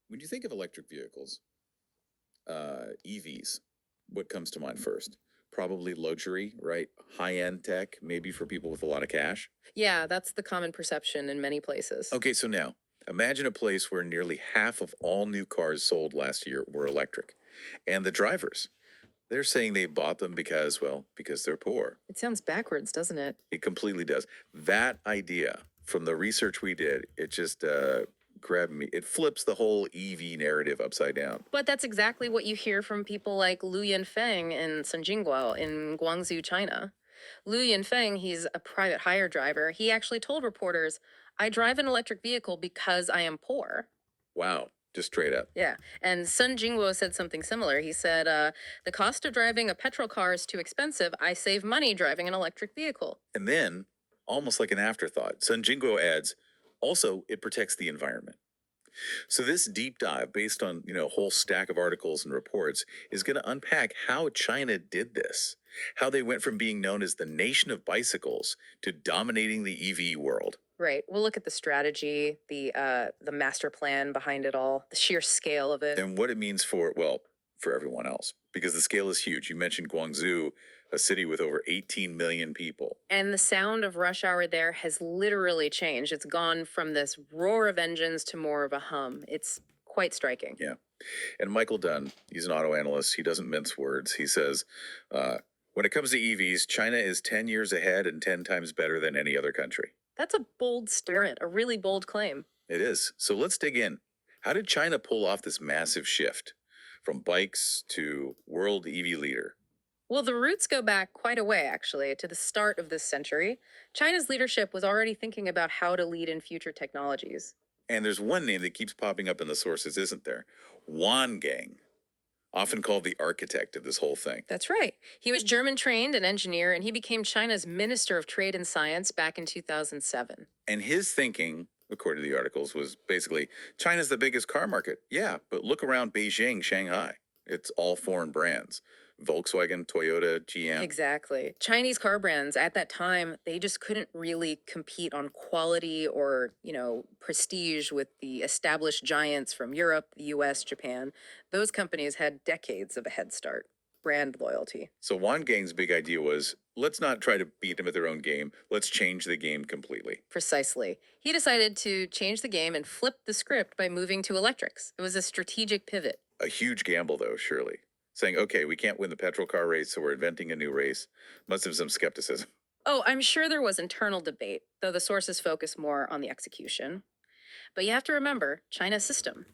When you think of electric vehicles, EVs, what comes to mind first? Probably luxury, right? High-end tech, maybe for people with a lot of cash. Yeah, that's the common perception in many places. Okay, so now imagine a place where nearly half of all new cars sold last year were electric. And the drivers, they're saying they bought them because, well, because they're poor. It sounds backwards, doesn't it? It completely does. That idea from the research we did, it just grabbed me. It flips the whole EV narrative upside down. But that's exactly what you hear from people like Lu Yanfeng and Sun Jingguo in Guangzhou, China. Lu Yanfeng, he's a private hire driver. He actually told reporters, I drive an electric vehicle because I am poor. Wow, just straight up. Yeah. And Sun Jingguo said something similar. He said, the cost of driving a petrol car is too expensive. I save money driving an electric vehicle. And then, almost like an afterthought, Sun Jingo adds, also, it protects the environment. So this deep dive, based on a whole stack of articles and reports, is going to unpack how China did this, how they went from being known as the nation of bicycles to dominating the EV world. Right. We'll look at the strategy, the master plan behind it all, the sheer scale of it. And what it means for, well, for everyone else, because the scale is huge. You mentioned Guangzhou, a city with over 18 million people. And the sound of rush hour there has literally changed. It's gone from this roar of engines to more of a hum. It's quite striking. Yeah. And Michael Dunne, he's an auto analyst. He doesn't mince words. He says, when it comes to EVs, China is 10 years ahead and 10 times better than any other country. That's a bold statement, a really bold claim. It is. So let's dig in. How did China pull off this massive shift from bikes to world EV leader? Well, the roots go back quite a way, actually, to the start of this century. China's leadership was already thinking about how to lead in future technologies. And there's one name that keeps popping up in the sources, isn't there? Gang, often called the architect of this whole thing. That's right. He was German trained, an engineer, and he became China's Minister of Trade and Science back in 2007. And his thinking, according to the articles, was basically China's the biggest car market. Yeah, but look around Beijing, Shanghai. It's all foreign brands. Volkswagen, Toyota, GM. Exactly. Chinese car brands at that time, they just couldn't really compete on quality or, prestige with the established giants from Europe, the US, Japan. Those companies had decades of a head start. Brand loyalty. So Wang Gang's big idea was, let's not try to beat them at their own game. Let's change the game completely. Precisely. He decided to change the game and flip the script by moving to electrics. It was a strategic pivot. A huge gamble, though, surely. Saying, okay, we can't win the petrol car race, so we're inventing a new race. Must have some skepticism. Oh, I'm sure there was internal debate, though the sources focus more on the execution. But you have to remember China's system.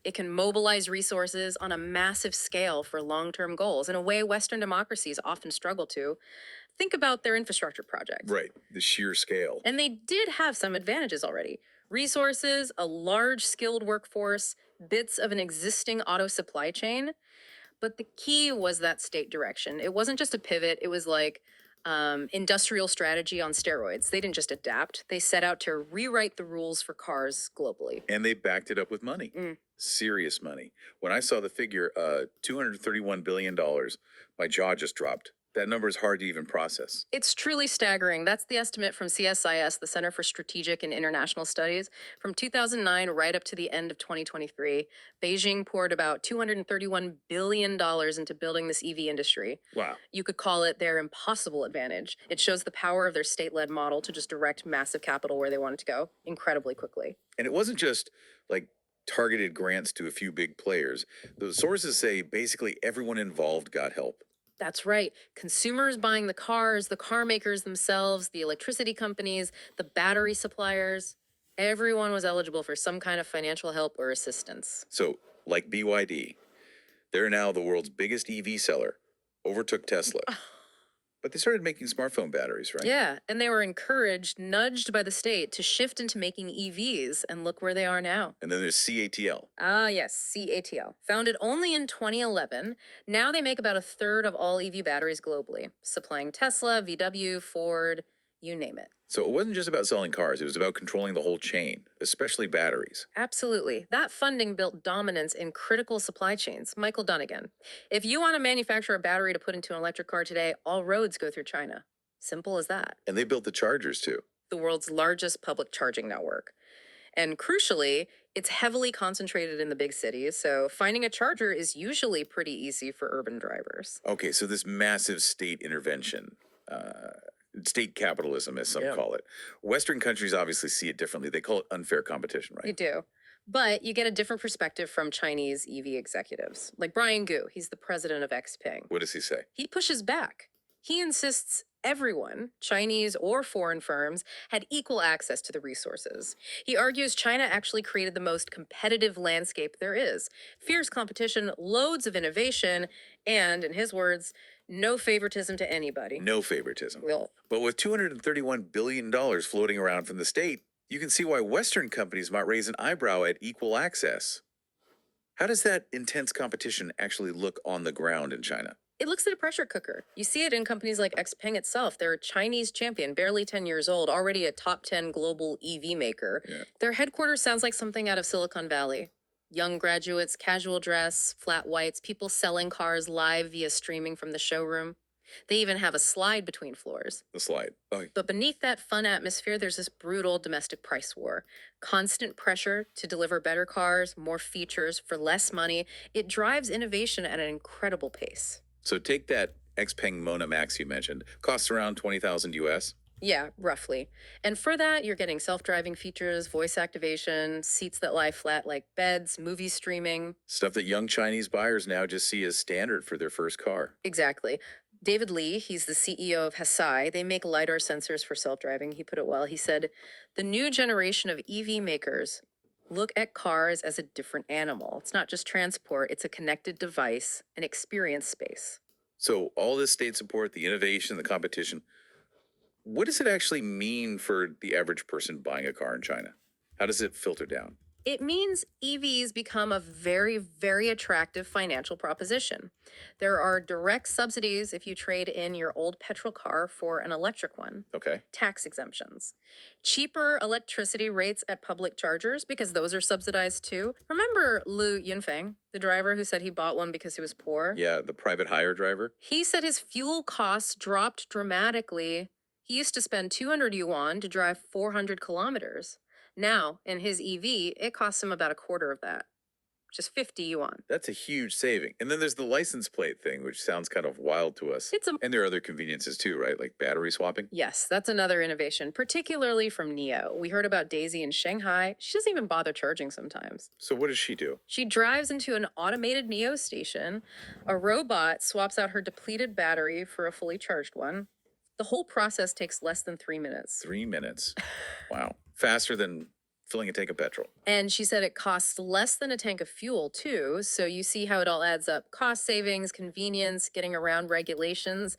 It can mobilize resources on a massive scale for long-term goals in a way Western democracies often struggle to. Think about their infrastructure projects. Right, the sheer scale. And they did have some advantages already. Resources, a large skilled workforce, bits of an existing auto supply chain. But the key was that state direction. It wasn't just a pivot. It was like industrial strategy on steroids. They didn't just adapt. They set out to rewrite the rules for cars globally. And they backed it up with money. Serious money. When I saw the figure, $231 billion, my jaw just dropped. That number is hard to even process. It's truly staggering. That's the estimate from CSIS, the Center for Strategic and International Studies. From 2009 right up to the end of 2023, Beijing poured about $231 billion into building this EV industry. Wow. You could call it their impossible advantage. It shows the power of their state-led model to just direct massive capital where they want it to go incredibly quickly. And it wasn't just like targeted grants to a few big players. The sources say basically everyone involved got help. That's right. Consumers buying the cars, the car makers themselves, the electricity companies, the battery suppliers. Everyone was eligible for some kind of financial help or assistance. So, like BYD, they're now the world's biggest EV seller, overtook Tesla. But they started making smartphone batteries, right? Yeah, and they were encouraged, nudged by the state to shift into making EVs, and look where they are now. And then there's CATL. Ah, yes, CATL. Founded only in 2011, now they make about a third of all EV batteries globally, supplying Tesla, VW, Ford, you name it. So it wasn't just about selling cars, it was about controlling the whole chain, especially batteries. Absolutely. That funding built dominance in critical supply chains. Michael Dunne again. If you want to manufacture a battery to put into an electric car today, all roads go through China. Simple as that. And they built the chargers too. The world's largest public charging network. And crucially, it's heavily concentrated in the big cities, so finding a charger is usually pretty easy for urban drivers. Okay, so this massive state intervention, uh, state capitalism, as some Yeah. call it. Western countries obviously see it differently. They call it unfair competition, You right? do. But you get a different perspective from Chinese EV executives, like Brian Gu. He's the president of XPeng. What does he say? He pushes back. He insists everyone, Chinese or foreign firms, had equal access to the resources. He argues China actually created the most competitive landscape there is: fierce competition, loads of innovation, and, in his words, no favoritism to anybody. No favoritism. Well, But with $231 billion floating around from the state, you can see why Western companies might raise an eyebrow at equal access. How does that intense competition actually look on the ground in China? it looks like a pressure cooker. You see it in companies like XPeng itself. They're a Chinese champion, barely 10 years old, already a top 10 global EV maker. Yeah. Their headquarters sounds like something out of Silicon Valley. Young graduates, casual dress, flat whites, people selling cars live via streaming from the showroom. They even have a slide between floors. The slide. Oh, But beneath that fun atmosphere, there's this brutal domestic price war. Constant pressure to deliver better cars, more features for less money. It drives innovation at an incredible pace. so take that XPeng Mona Max you mentioned. Costs around 20,000 US. Yeah, roughly. And for that, you're getting self-driving features, voice activation, seats that lie flat like beds, movie streaming. Stuff that young Chinese buyers now just see as standard for their first car. Exactly. David Lee, he's the CEO of Hesai. They make LiDAR sensors for self-driving. He put it well. He said, the new generation of EV makers look at cars as a different animal. It's not just transport, it's a connected device, an experience space. So all this state support, the innovation, the competition, what does it actually mean for the average person buying a car in China? How does it filter down? It means EVs become a very, very attractive financial proposition. There are direct subsidies if you trade in your old petrol car for an electric one, Okay. tax exemptions, cheaper electricity rates at public chargers because those are subsidized too. Remember Lu Yunfeng, the driver who said he bought one because he was poor? Yeah, the private hire driver. He said his fuel costs dropped dramatically. He used to spend 200 yuan to drive 400 kilometers. Now, in his EV, it costs him about a quarter of that, which is 50 yuan. That's a huge saving. And then there's the license plate thing, which sounds kind of wild to us. It's a And there are other conveniences too, right? Like battery swapping. Yes, that's another innovation, particularly from NIO. We heard about Daisy in Shanghai. She doesn't even bother charging sometimes. So what does she do? She drives into an automated NIO station. A robot swaps out her depleted battery for a fully charged one. The whole process takes less than 3 minutes. 3 minutes. Wow. Faster than filling a tank of petrol. And she said it costs less than a tank of fuel, too. So you see how it all adds up: cost savings, convenience, getting around regulations.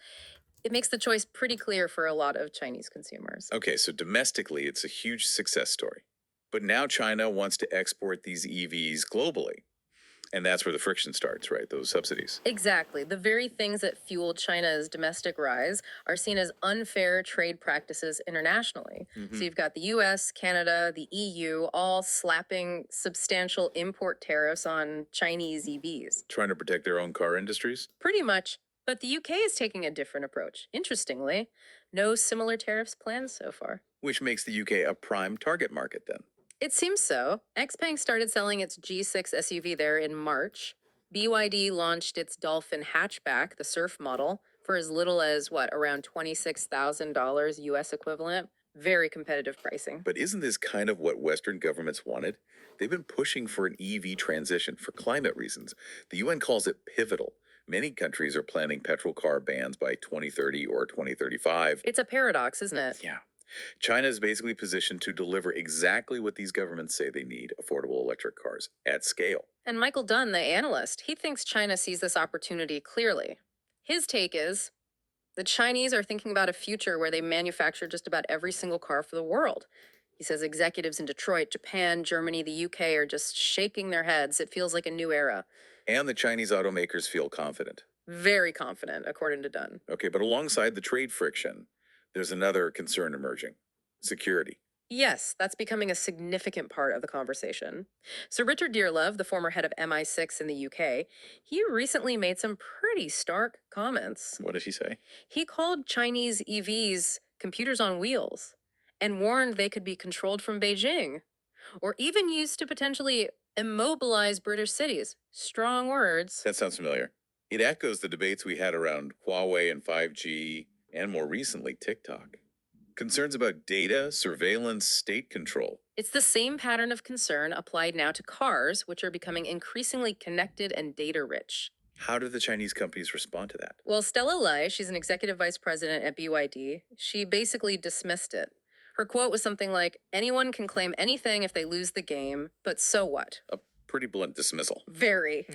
It makes the choice pretty clear for a lot of Chinese consumers. Okay, so domestically, it's a huge success story. But now China wants to export these EVs globally. And that's where the friction starts, right? Those subsidies. Exactly. The very things that fueled China's domestic rise are seen as unfair trade practices internationally. So you've got the US, Canada, the EU, all slapping substantial import tariffs on Chinese EVs. Trying to protect their own car industries. Pretty much. But the UK is taking a different approach. Interestingly, no similar tariffs planned so far. Which makes the UK a prime target market then. It seems so. XPeng started selling its G6 SUV there in March. BYD launched its Dolphin hatchback, the Surf model, for as little as, around $26,000 US equivalent. Very competitive pricing. But isn't this kind of what Western governments wanted? They've been pushing for an EV transition for climate reasons. The UN calls it pivotal. Many countries are planning petrol car bans by 2030 or 2035. It's a paradox, isn't it? Yeah. China is basically positioned to deliver exactly what these governments say they need: affordable electric cars at scale. And Michael Dunne, the analyst, he thinks China sees this opportunity clearly. His take is the Chinese are thinking about a future where they manufacture just about every single car for the world. He says executives in Detroit, Japan, Germany, the UK are just shaking their heads. It feels like a new era. And the Chinese automakers feel confident. Very confident, according to Dunne. Okay, but alongside the trade friction, there's another concern emerging: security. Yes, that's becoming a significant part of the conversation. So Richard Dearlove, the former head of MI6 in the UK, he recently made some pretty stark comments. What did he say? He called Chinese EVs computers on wheels and warned they could be controlled from Beijing. or even used to potentially immobilize British cities. Strong words. That sounds familiar. It echoes the debates we had around Huawei and 5G, and more recently, TikTok. Concerns about data, surveillance, state control. It's the same pattern of concern applied now to cars, which are becoming increasingly connected and data rich. How do the Chinese companies respond to that? Well, Stella Lai, she's an executive vice president at BYD, she basically dismissed it. Her quote was something like, anyone can claim anything if they lose the game, but so what? A pretty blunt dismissal. Very.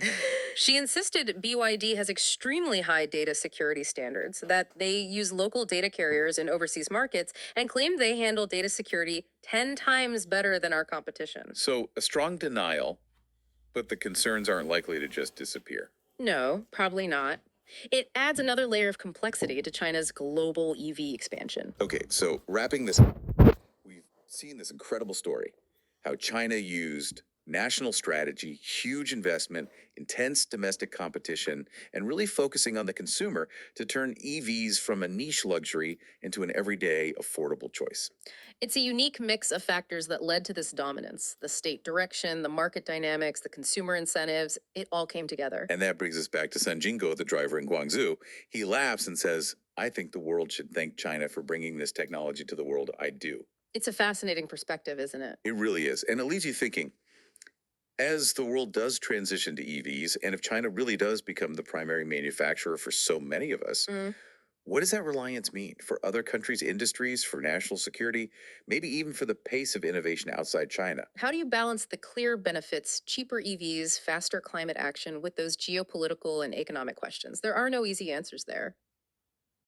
She insisted BYD has extremely high data security standards, that they use local data carriers in overseas markets, and claimed they handle data security 10 times better than our competition. So, a strong denial, but the concerns aren't likely to just disappear. No, probably not. It adds another layer of complexity to China's global EV expansion. Okay, so wrapping this up, we've seen this incredible story how China used national strategy, huge investment, intense domestic competition, and really focusing on the consumer to turn EVs from a niche luxury into an everyday affordable choice. It's a unique mix of factors that led to this dominance: the state direction, the market dynamics, the consumer incentives. It all came together. And that brings us back to Sun Jingo, the driver in Guangzhou. He laughs and says, I think the world should thank China for bringing this technology to the world. I do. It's a fascinating perspective, isn't it? It really is. And it leaves you thinking, as the world does transition to EVs, and if China really does become the primary manufacturer for so many of us, what does that reliance mean for other countries' industries, for national security, maybe even for the pace of innovation outside China? How do you balance the clear benefits, cheaper EVs, faster climate action, with those geopolitical and economic questions? There are no easy answers there.